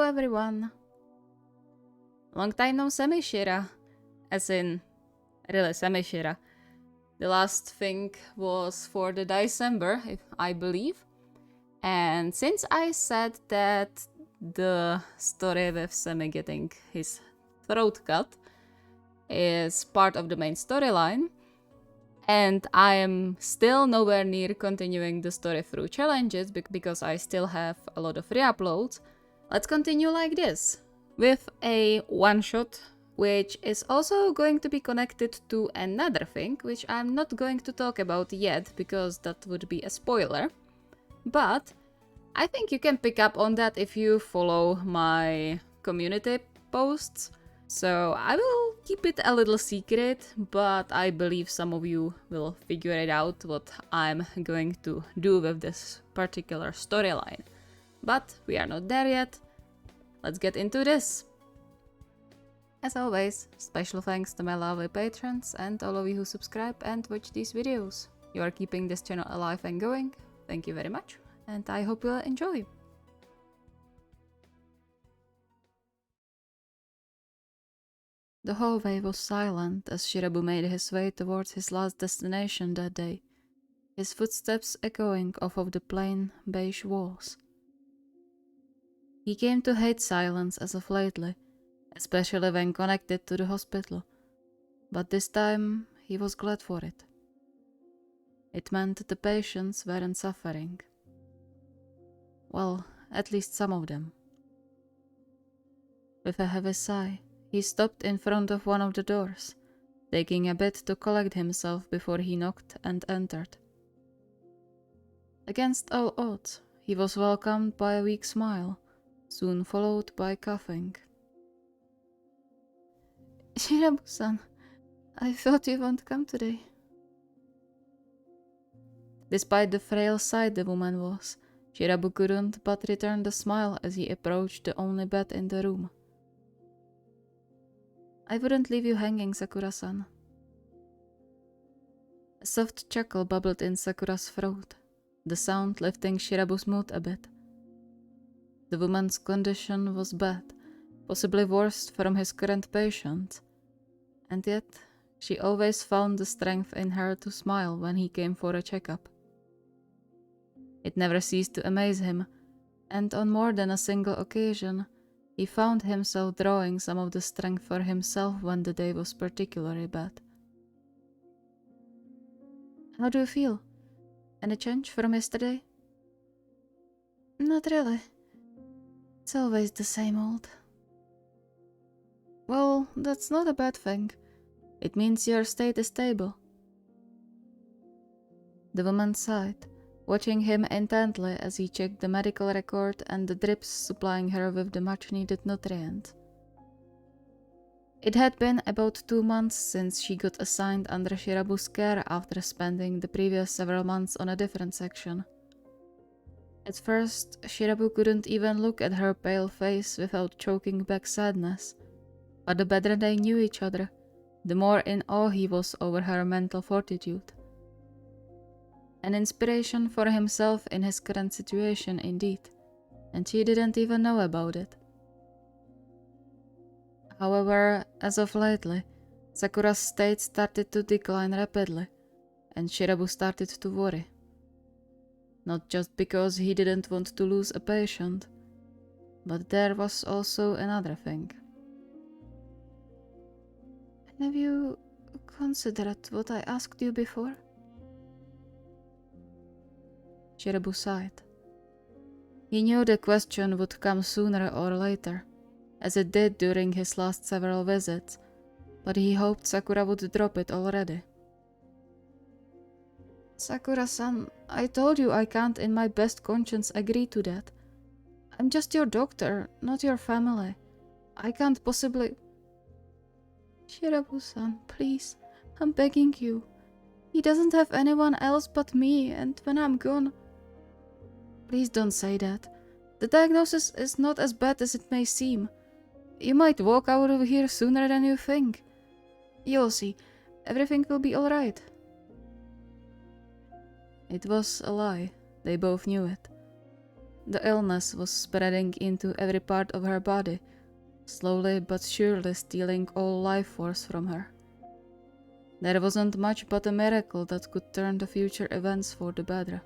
everyone. Long time no SemiShira. As in, really SemiShira. The last thing was for the December, I believe. And since I said that the story with Semi getting his throat cut is part of the main storyline, and I am still nowhere near continuing the story through challenges because I still have a lot of re-uploads, let's continue like this, with a one-shot, which is also going to be connected to another thing, which I'm not going to talk about yet, because that would be a spoiler. But I think you can pick up on that if you follow my community posts. So I will keep it a little secret, but I believe some of you will figure it out what I'm going to do with this particular storyline. But we are not there yet. Let's get into this. As always, special thanks to my lovely patrons and all of you who subscribe and watch these videos. You are keeping this channel alive and going. Thank you very much, and I hope you'll enjoy. The hallway was silent as Shirabu made his way towards his last destination that day, his footsteps echoing off of the plain beige walls. He came to hate silence as of lately, especially when connected to the hospital, but this time he was glad for it. It meant the patients weren't suffering. Well, at least some of them. With a heavy sigh, he stopped in front of one of the doors, taking a bit to collect himself before he knocked and entered. Against all odds, he was welcomed by a weak smile, soon followed by coughing. Shirabu-san, I thought you won't come today. Despite the frail sight the woman was, Shirabu couldn't but return the smile as he approached the only bed in the room. I wouldn't leave you hanging, Sakura-san. A soft chuckle bubbled in Sakura's throat, the sound lifting Shirabu's mood a bit. The woman's condition was bad, possibly worse from his current patient, and yet she always found the strength in her to smile when he came for a checkup. It never ceased to amaze him, and on more than a single occasion, he found himself drawing some of the strength for himself when the day was particularly bad. How do you feel? Any change from yesterday? Not really. It's always the same old. Well, that's not a bad thing. It means your state is stable. The woman sighed, watching him intently as he checked the medical record and the drips supplying her with the much-needed nutrient. It had been about 2 months since she got assigned under Shirabu's care after spending the previous several months on a different section. At first, Shirabu couldn't even look at her pale face without choking back sadness, but the better they knew each other, the more in awe he was over her mental fortitude. An inspiration for himself in his current situation indeed, and she didn't even know about it. However, as of lately, Sakura's state started to decline rapidly, and Shirabu started to worry. Not just because he didn't want to lose a patient, but there was also another thing. Have you considered what I asked you before? Shirabu sighed. He knew the question would come sooner or later, as it did during his last several visits, but he hoped Sakura would drop it already. Sakura-san, I told you I can't in my best conscience agree to that. I'm just your doctor, not your family. I can't possibly... Shirabu-san, please, I'm begging you. He doesn't have anyone else but me, and when I'm gone... Please don't say that. The diagnosis is not as bad as it may seem. You might walk out of here sooner than you think. You'll see, everything will be alright. It was a lie. They both knew it. The illness was spreading into every part of her body, slowly but surely stealing all life force from her. There wasn't much but a miracle that could turn the future events for the better.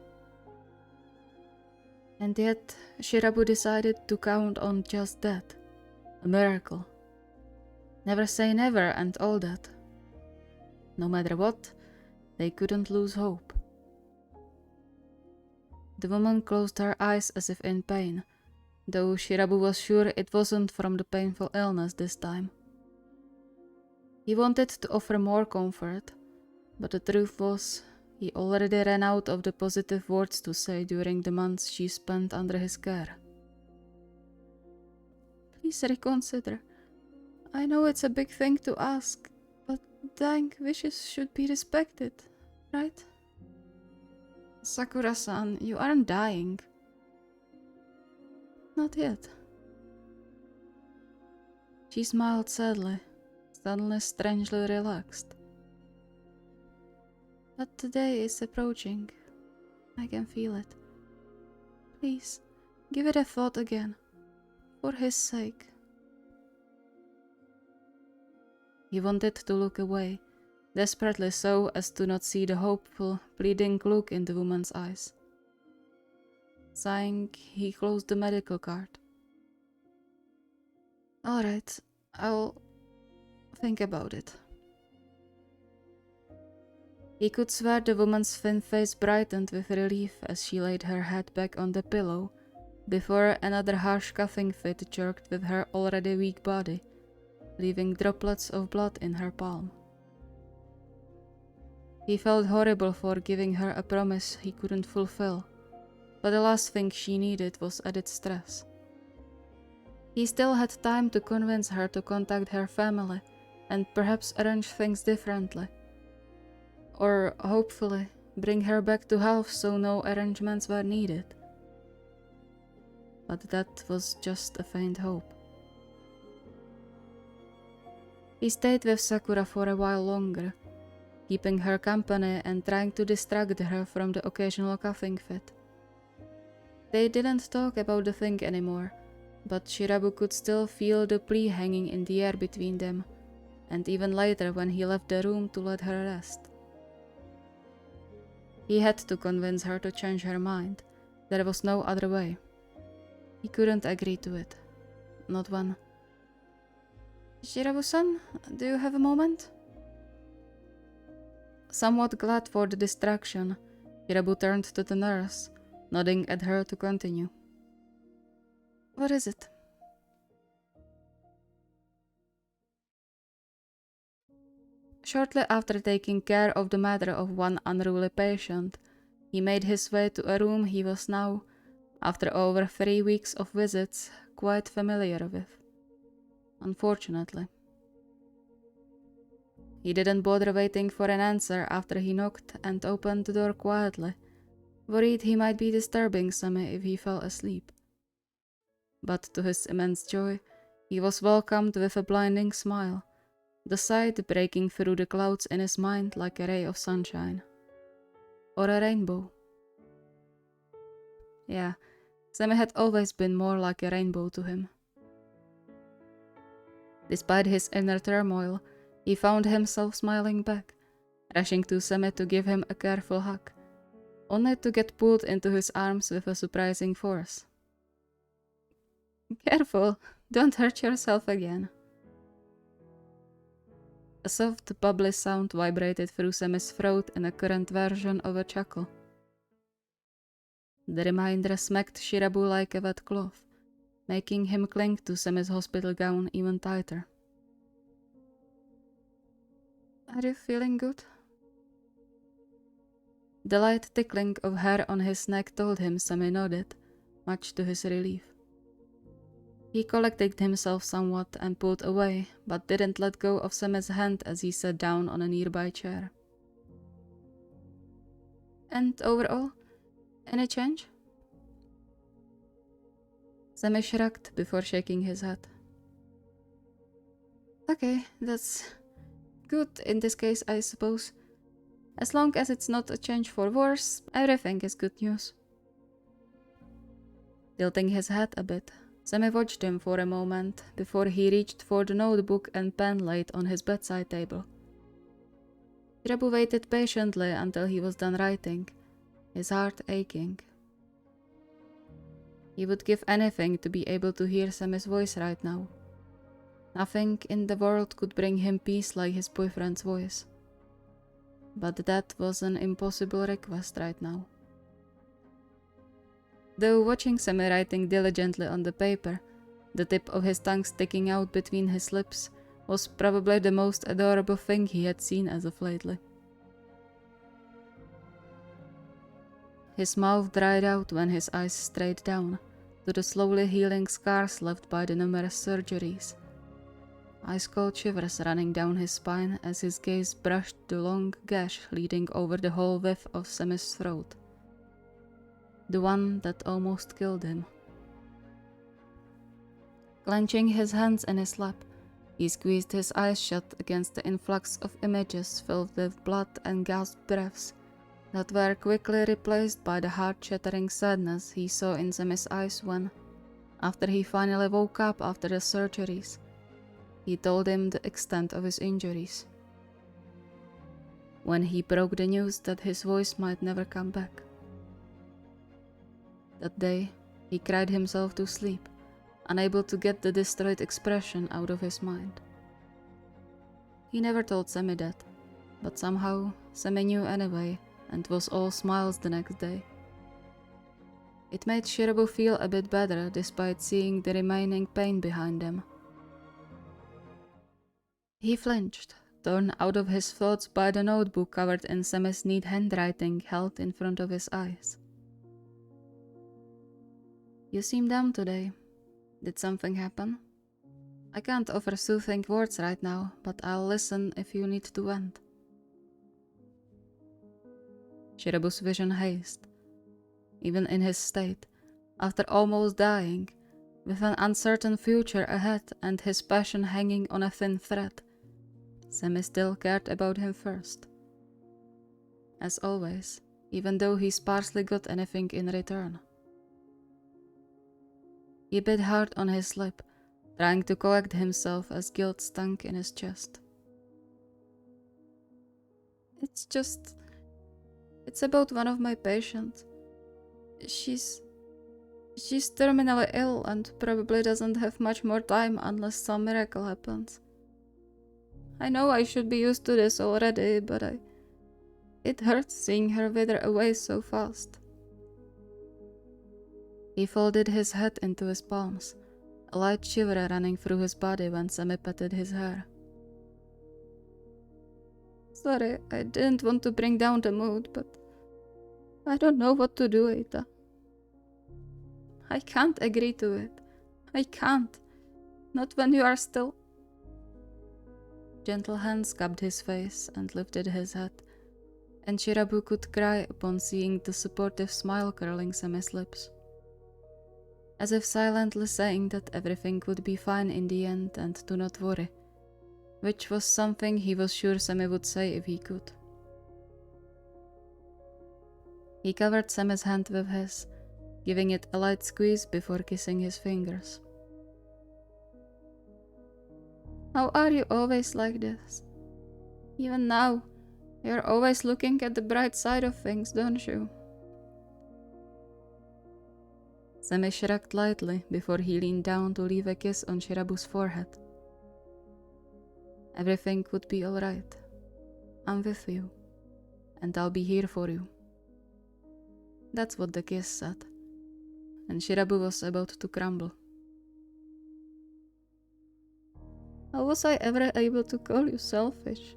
And yet, Shirabu decided to count on just that. A miracle. Never say never and all that. No matter what, they couldn't lose hope. The woman closed her eyes as if in pain, though Shirabu was sure it wasn't from the painful illness this time. He wanted to offer more comfort, but the truth was, he already ran out of the positive words to say during the months she spent under his care. Please reconsider. I know it's a big thing to ask, but dying wishes should be respected, right? Sakura-san, you aren't dying. Not yet. She smiled sadly, suddenly strangely relaxed. But the day is approaching. I can feel it. Please, give it a thought again, for his sake. He wanted to look away, desperately so as to not see the hopeful, pleading look in the woman's eyes. Sighing, he closed the medical card. All right, I'll think about it. He could swear the woman's thin face brightened with relief as she laid her head back on the pillow, before another harsh coughing fit jerked with her already weak body, leaving droplets of blood in her palm. He felt horrible for giving her a promise he couldn't fulfill, but the last thing she needed was added stress. He still had time to convince her to contact her family and perhaps arrange things differently. Or, hopefully, bring her back to health so no arrangements were needed. But that was just a faint hope. He stayed with Sakura for a while longer, keeping her company and trying to distract her from the occasional coughing fit. They didn't talk about the thing anymore, but Shirabu could still feel the plea hanging in the air between them, and even later when he left the room to let her rest. He had to convince her to change her mind. There was no other way. He couldn't agree to it. Not one. Shirabu-san, do you have a moment? Somewhat glad for the distraction, Shirabu turned to the nurse, nodding at her to continue. What is it? Shortly after taking care of the matter of one unruly patient, he made his way to a room he was now, after over 3 weeks of visits, quite familiar with. Unfortunately. He didn't bother waiting for an answer after he knocked and opened the door quietly, worried he might be disturbing Semi if he fell asleep. But to his immense joy, he was welcomed with a blinding smile, the sight breaking through the clouds in his mind like a ray of sunshine. Or a rainbow. Yeah, Semi had always been more like a rainbow to him. Despite his inner turmoil, he found himself smiling back, rushing to Semi to give him a careful hug, only to get pulled into his arms with a surprising force. Careful, don't hurt yourself again. A soft, bubbly sound vibrated through Semi's throat in a current version of a chuckle. The reminder smacked Shirabu like a wet cloth, making him cling to Semi's hospital gown even tighter. Are you feeling good? The light tickling of hair on his neck told him Semi nodded, much to his relief. He collected himself somewhat and pulled away, but didn't let go of Semi's hand as he sat down on a nearby chair. And overall, any change? Semi shrugged before shaking his head. Okay, that's good in this case, I suppose. As long as it's not a change for worse, everything is good news. Tilting his head a bit, Semi watched him for a moment before he reached for the notebook and pen laid on his bedside table. Shirabu waited patiently until he was done writing, his heart aching. He would give anything to be able to hear Semi's voice right now. Nothing in the world could bring him peace like his boyfriend's voice. But that was an impossible request right now. Though watching Semi writing diligently on the paper, the tip of his tongue sticking out between his lips was probably the most adorable thing he had seen as of lately. His mouth dried out when his eyes strayed down to the slowly healing scars left by the numerous surgeries. Ice-cold shivers running down his spine as his gaze brushed the long gash leading over the whole width of Semi's throat. The one that almost killed him. Clenching his hands in his lap, he squeezed his eyes shut against the influx of images filled with blood and gasped breaths that were quickly replaced by the heart-shattering sadness he saw in Semi's eyes when, after he finally woke up after the surgeries, he told him the extent of his injuries. When he broke the news that his voice might never come back. That day, he cried himself to sleep, unable to get the destroyed expression out of his mind. He never told Semi that, but somehow Semi knew anyway and was all smiles the next day. It made Shirabu feel a bit better despite seeing the remaining pain behind him. He flinched, torn out of his thoughts by the notebook covered in Semi's neat handwriting held in front of his eyes. You seem down today. Did something happen? I can't offer soothing words right now, but I'll listen if you need to vent. Shirabu's vision hazed. Even in his state, after almost dying, with an uncertain future ahead and his passion hanging on a thin thread, Semi still cared about him first. As always, even though he sparsely got anything in return. He bit hard on his lip, trying to collect himself as guilt stunk in his chest. It's about one of my patients. She's terminally ill and probably doesn't have much more time unless some miracle happens. I know I should be used to this already, but it hurts seeing her wither away so fast. He folded his head into his palms, a light shiver running through his body when Semi patted his hair. Sorry, I didn't want to bring down the mood, but I don't know what to do, Eita. I can't agree to it. I can't. Not when you are still. Gentle hands cupped his face and lifted his head, and Shirabu could cry upon seeing the supportive smile curling Semi's lips. As if silently saying that everything would be fine in the end and do not worry, which was something he was sure Semi would say if he could. He covered Semi's hand with his, giving it a light squeeze before kissing his fingers. How are you always like this? Even now, you're always looking at the bright side of things, don't you? Semi shrugged lightly before he leaned down to leave a kiss on Shirabu's forehead. Everything would be alright. I'm with you, and I'll be here for you. That's what the kiss said, and Shirabu was about to crumble. How was I ever able to call you selfish?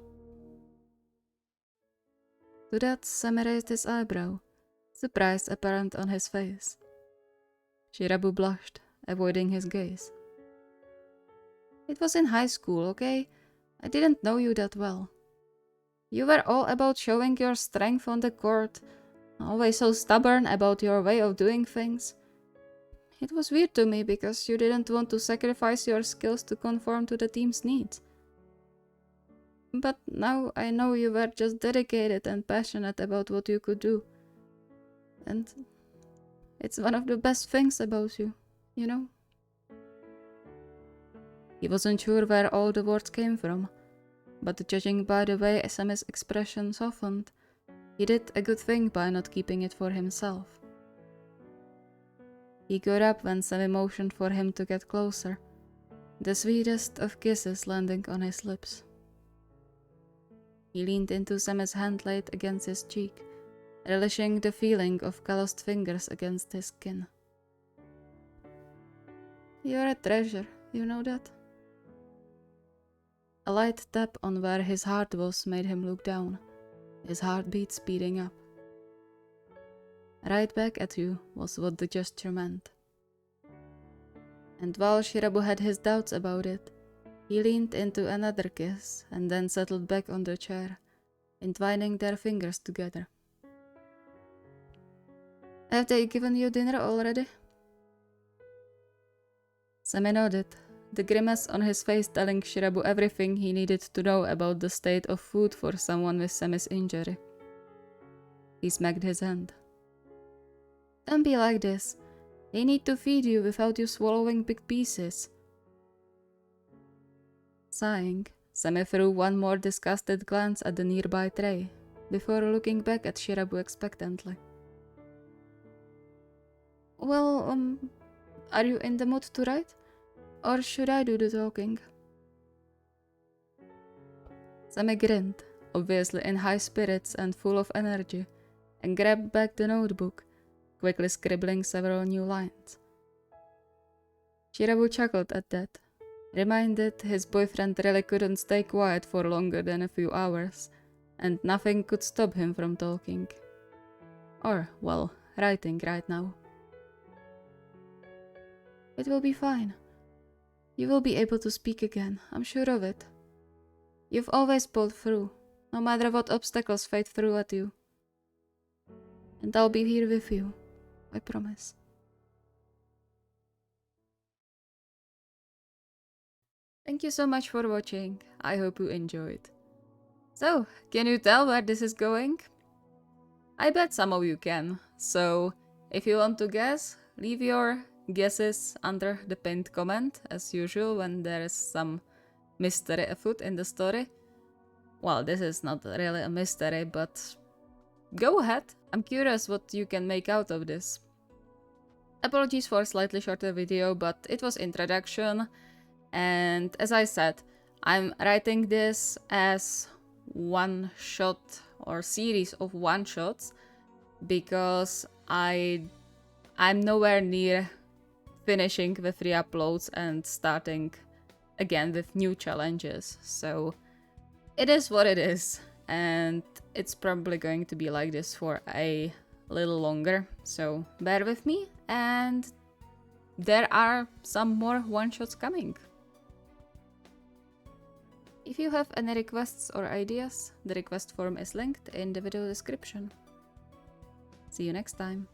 To that, Semi raised his eyebrow, surprise apparent on his face. Shirabu blushed, avoiding his gaze. It was in high school, okay? I didn't know you that well. You were all about showing your strength on the court, always so stubborn about your way of doing things. It was weird to me because you didn't want to sacrifice your skills to conform to the team's needs. But now I know you were just dedicated and passionate about what you could do. And It's one of the best things about you, you know? He wasn't sure where all the words came from, but judging by the way Semi's expression softened, he did a good thing by not keeping it for himself. He got up when Semi motioned for him to get closer, the sweetest of kisses landing on his lips. He leaned into Semi's hand laid against his cheek, relishing the feeling of calloused fingers against his skin. You're a treasure, you know that? A light tap on where his heart was made him look down, his heartbeat speeding up. Right back at you was what the gesture meant. And while Shirabu had his doubts about it, he leaned into another kiss and then settled back on the chair, entwining their fingers together. Have they given you dinner already? Semi nodded, the grimace on his face telling Shirabu everything he needed to know about the state of food for someone with Semi's injury. He smacked his hand. Don't be like this. They need to feed you without you swallowing big pieces. Sighing, Semi threw one more disgusted glance at the nearby tray, before looking back at Shirabu expectantly. Well, are you in the mood to write? Or should I do the talking? Semi grinned, obviously in high spirits and full of energy, and grabbed back the notebook, quickly scribbling several new lines. Shirabu chuckled at that, reminded his boyfriend really couldn't stay quiet for longer than a few hours, and nothing could stop him from talking. Or, well, writing right now. It will be fine. You will be able to speak again, I'm sure of it. You've always pulled through, no matter what obstacles fate threw at you. And I'll be here with you, I promise. Thank you so much for watching, I hope you enjoyed. So, can you tell where this is going? I bet some of you can, so if you want to guess, leave your guesses under the pinned comment, as usual when there is some mystery afoot in the story. Well, this is not really a mystery, but go ahead, I'm curious what you can make out of this. Apologies for a slightly shorter video, but it was introduction, and as I said, I'm writing this as one shot or series of one-shots because I'm nowhere near finishing the 3 uploads and starting again with new challenges. So it is what it is, and it's probably going to be like this for a little longer. So bear with me, and there are some more one-shots coming. If you have any requests or ideas, the request form is linked in the video description. See you next time.